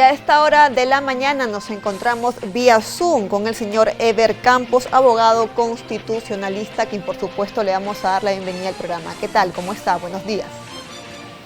a esta hora de la mañana nos encontramos vía Zoom con el señor Eber Campos, abogado constitucionalista, a quien por supuesto le vamos a dar la bienvenida al programa. ¿Qué tal? ¿Cómo está? Buenos días.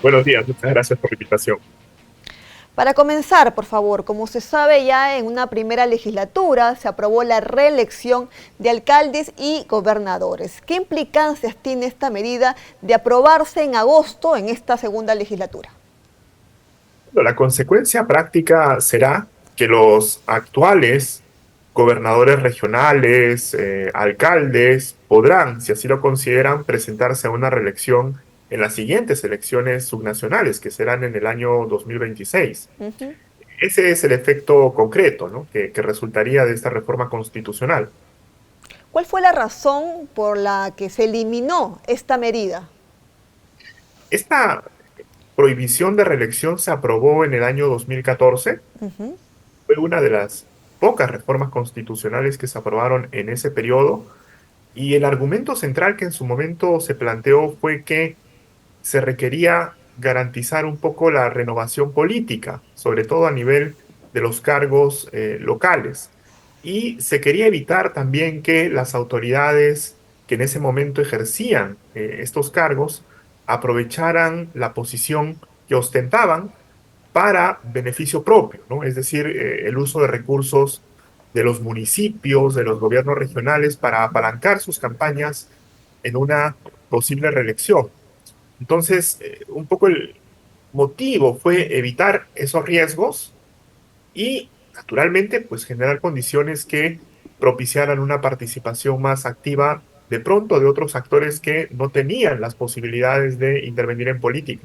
Buenos días, muchas gracias por la invitación. Para comenzar, por favor, como se sabe ya en una primera legislatura se aprobó la reelección de alcaldes y gobernadores. ¿Qué implicancias tiene esta medida de aprobarse en agosto en esta segunda legislatura? Bueno, la consecuencia práctica será que los actuales gobernadores regionales, alcaldes, podrán, si así lo consideran, presentarse a una reelección en las siguientes elecciones subnacionales, que serán en el año 2026. Ujú. Ese es el efecto concreto, ¿no?, que resultaría de esta reforma constitucional. ¿Cuál fue la razón por la que se eliminó esta medida? Esta prohibición de reelección se aprobó en el año 2014. Ujú. Fue una de las pocas reformas constitucionales que se aprobaron en ese periodo, y el argumento central que en su momento se planteó fue que se requería garantizar un poco la renovación política, sobre todo a nivel de los cargos locales. Y se quería evitar también que las autoridades que en ese momento ejercían estos cargos aprovecharan la posición que ostentaban para beneficio propio, ¿no? Es decir, el uso de recursos de los municipios, de los gobiernos regionales para apalancar sus campañas en una posible reelección. Entonces, un poco el motivo fue evitar esos riesgos y, naturalmente, pues generar condiciones que propiciaran una participación más activa de pronto de otros actores que no tenían las posibilidades de intervenir en política.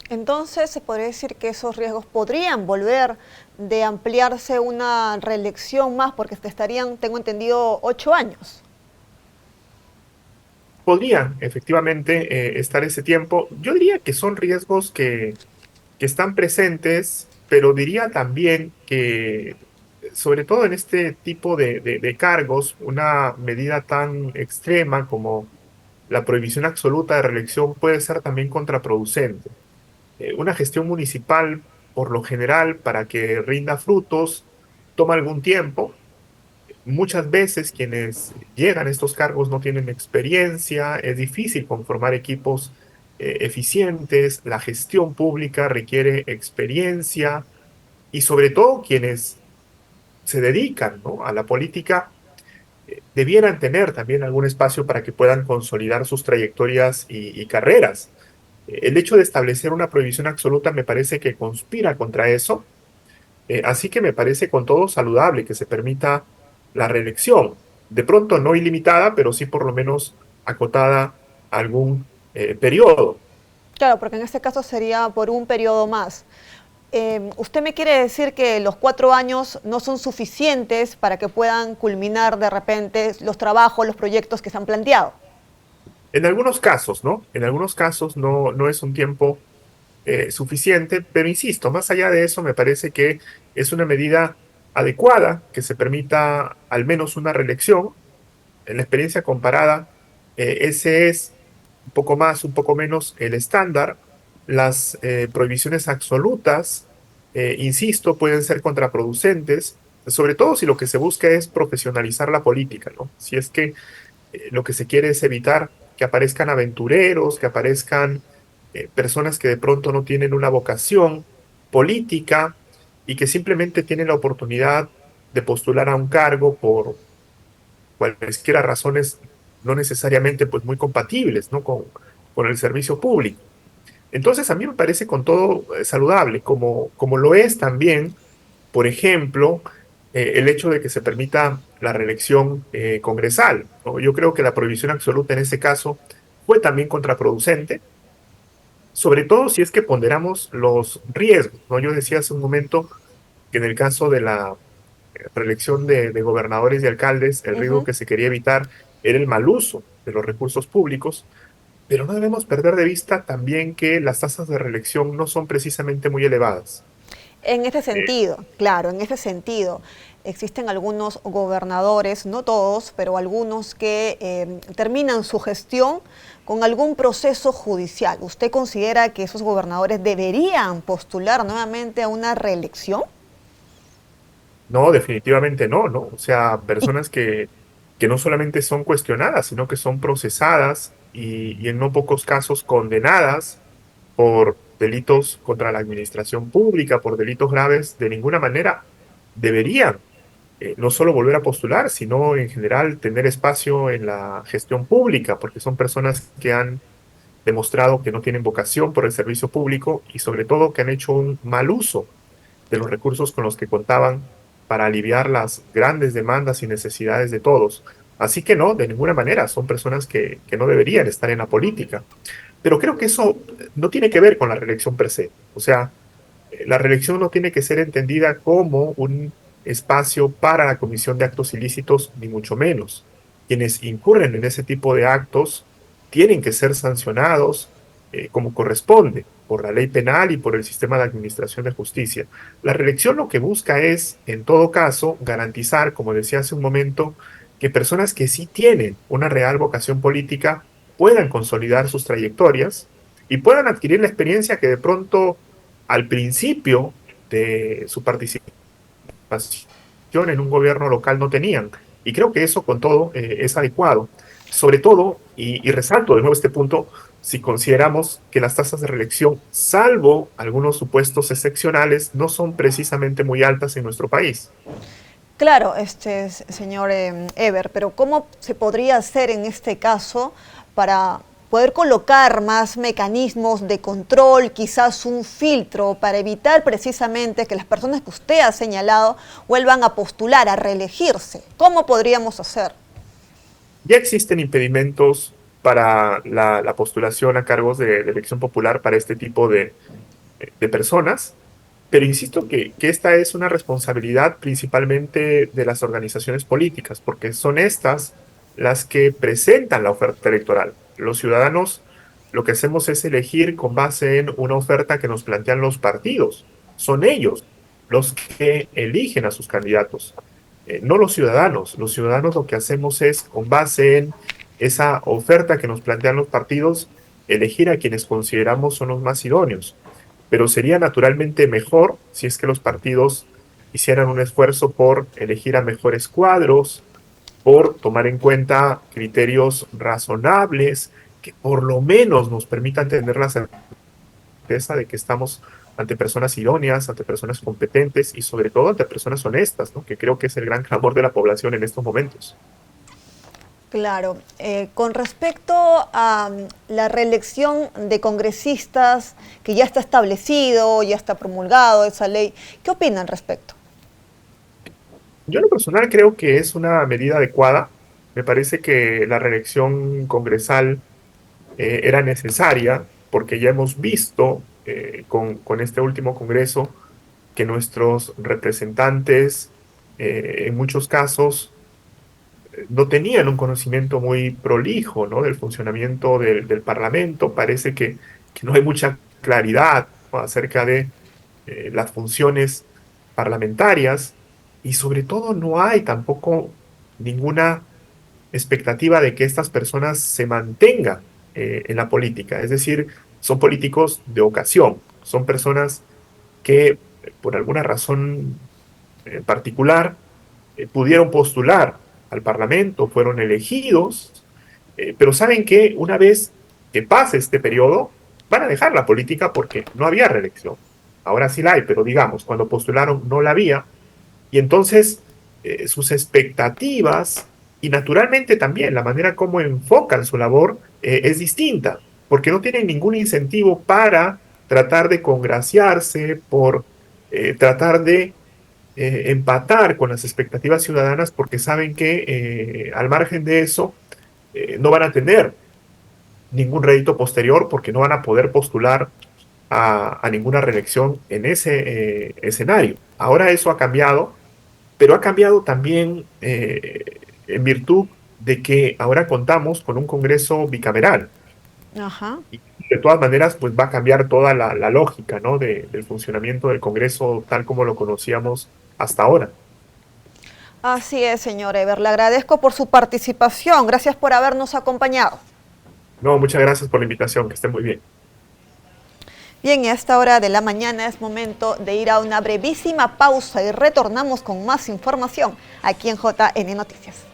Entonces, se podría decir que esos riesgos podrían volver de ampliarse una reelección más, porque estarían, tengo entendido, 8 años. Podría efectivamente estar ese tiempo. Yo diría que son riesgos que están presentes, pero diría también que, sobre todo en este tipo de cargos, una medida tan extrema como la prohibición absoluta de reelección puede ser también contraproducente. Una gestión municipal, por lo general, para que rinda frutos, toma algún tiempo. Muchas veces quienes llegan a estos cargos no tienen experiencia, es difícil conformar equipos eficientes, la gestión pública requiere experiencia, y sobre todo quienes se dedican, ¿no?, a la política debieran tener también algún espacio para que puedan consolidar sus trayectorias y carreras. El hecho de establecer una prohibición absoluta me parece que conspira contra eso. Así que me parece con todo saludable que se permita la reelección. De pronto no ilimitada, pero sí por lo menos acotada a algún periodo. Claro, porque en este caso sería por un periodo más. ¿Usted me quiere decir que los 4 años no son suficientes para que puedan culminar de repente los trabajos, los proyectos que se han planteado? En algunos casos, ¿no? En algunos casos no es un tiempo suficiente, pero insisto, más allá de eso, me parece que es una medida adecuada que se permita al menos una reelección. En la experiencia comparada, ese es un poco más, un poco menos el estándar. Las prohibiciones absolutas, insisto, pueden ser contraproducentes, sobre todo si lo que se busca es profesionalizar la política, ¿no? Si es que lo que se quiere es evitar que aparezcan aventureros, que aparezcan personas que de pronto no tienen una vocación política y que simplemente tienen la oportunidad de postular a un cargo por cualesquiera razones no necesariamente pues muy compatibles, ¿no?, con el servicio público. Entonces a mí me parece con todo saludable, como lo es también, por ejemplo, el hecho de que se permita la reelección congresal, ¿no? Yo creo que la prohibición absoluta en este caso fue también contraproducente, sobre todo si es que ponderamos los riesgos, ¿no? Yo decía hace un momento que en el caso de la reelección de gobernadores y alcaldes, el riesgo Ujú. que se quería evitar era el mal uso de los recursos públicos, pero no debemos perder de vista también que las tasas de reelección no son precisamente muy elevadas. En ese Eh, sentido, claro, en ese sentido, existen algunos gobernadores, no todos, pero algunos que terminan su gestión con algún proceso judicial. ¿Usted considera que esos gobernadores deberían postular nuevamente a una reelección? no, definitivamente no, ¿no? O sea, Y personas que no solamente son cuestionadas, sino que son procesadas y en no pocos casos condenadas por delitos contra la administración pública, por delitos graves, de ninguna manera deberían no solo volver a postular, sino en general tener espacio en la gestión pública, porque son personas que han demostrado que no tienen vocación por el servicio público y sobre todo que han hecho un mal uso de los recursos con los que contaban para aliviar las grandes demandas y necesidades de todos. Así que no, de ninguna manera, son personas que no deberían estar en la política. Pero creo que eso no tiene que ver con la reelección per se. O sea, la reelección no tiene que ser entendida como un espacio para la comisión de actos ilícitos, ni mucho menos. Quienes incurren en ese tipo de actos tienen que ser sancionados como corresponde por la ley penal y por el sistema de administración de justicia. La reelección lo que busca es, en todo caso, garantizar, como decía hace un momento, que personas que sí tienen una real vocación política puedan consolidar sus trayectorias y puedan adquirir la experiencia que de pronto al principio de su participación en un gobierno local no tenían. Y creo que eso con todo es adecuado. Sobre todo, y resalto de nuevo este punto, si consideramos que las tasas de reelección, salvo algunos supuestos excepcionales, no son precisamente muy altas en nuestro país. claro, señor Ever, pero ¿cómo se podría hacer en este caso para poder colocar más mecanismos de control, quizás un filtro para evitar precisamente que las personas que usted ha señalado vuelvan a postular, a reelegirse? ¿Cómo podríamos hacer? Ya existen impedimentos para la postulación a cargos de elección popular para este tipo de personas, pero insisto que esta es una responsabilidad principalmente de las organizaciones políticas, porque son estas las que presentan la oferta electoral. Los ciudadanos lo que hacemos es elegir con base en una oferta que nos plantean los partidos. Son ellos los que eligen a sus candidatos, no los ciudadanos. Los ciudadanos lo que hacemos es, con base en esa oferta que nos plantean los partidos, elegir a quienes consideramos son los más idóneos, pero sería naturalmente mejor si es que los partidos hicieran un esfuerzo por elegir a mejores cuadros, por tomar en cuenta criterios razonables que por lo menos nos permitan tener la certeza de que estamos ante personas idóneas, ante personas competentes y sobre todo ante personas honestas, ¿no? Que creo que es el gran clamor de la población en estos momentos. Claro, con respecto a la reelección de congresistas, que ya está establecido, ya está promulgado esa ley, ¿qué opina al respecto? Yo en lo personal creo que es una medida adecuada. Me parece que la reelección congresal era necesaria porque ya hemos visto con este último Congreso que nuestros representantes en muchos casos no tenían un conocimiento muy prolijo, ¿no? Del funcionamiento del Parlamento. Parece que no hay mucha claridad, ¿no? Acerca de las funciones parlamentarias y sobre todo no hay tampoco ninguna expectativa de que estas personas se mantengan en la política. Es decir, son políticos de ocasión, son personas que por alguna razón en particular pudieron postular al Parlamento, fueron elegidos, pero saben que una vez que pase este periodo, van a dejar la política porque no había reelección. Ahora sí la hay, pero digamos, cuando postularon no la había, y entonces sus expectativas y naturalmente también la manera como enfocan su labor es distinta, porque no tienen ningún incentivo para tratar de congraciarse, por tratar de empatar con las expectativas ciudadanas, porque saben que al margen de eso no van a tener ningún rédito posterior, porque no van a poder postular a ninguna reelección en ese escenario. Ahora eso ha cambiado, pero ha cambiado también en virtud de que ahora contamos con un Congreso bicameral. Ajá. de todas maneras, pues va a cambiar toda la lógica, ¿no? Del funcionamiento del Congreso tal como lo conocíamos hasta ahora. Así es, señor Ever. Le agradezco por su participación. Gracias por habernos acompañado. No, muchas gracias por la invitación, que estén muy bien. Bien, a esta hora de la mañana es momento de ir a una brevísima pausa y retornamos con más información aquí en JN Noticias.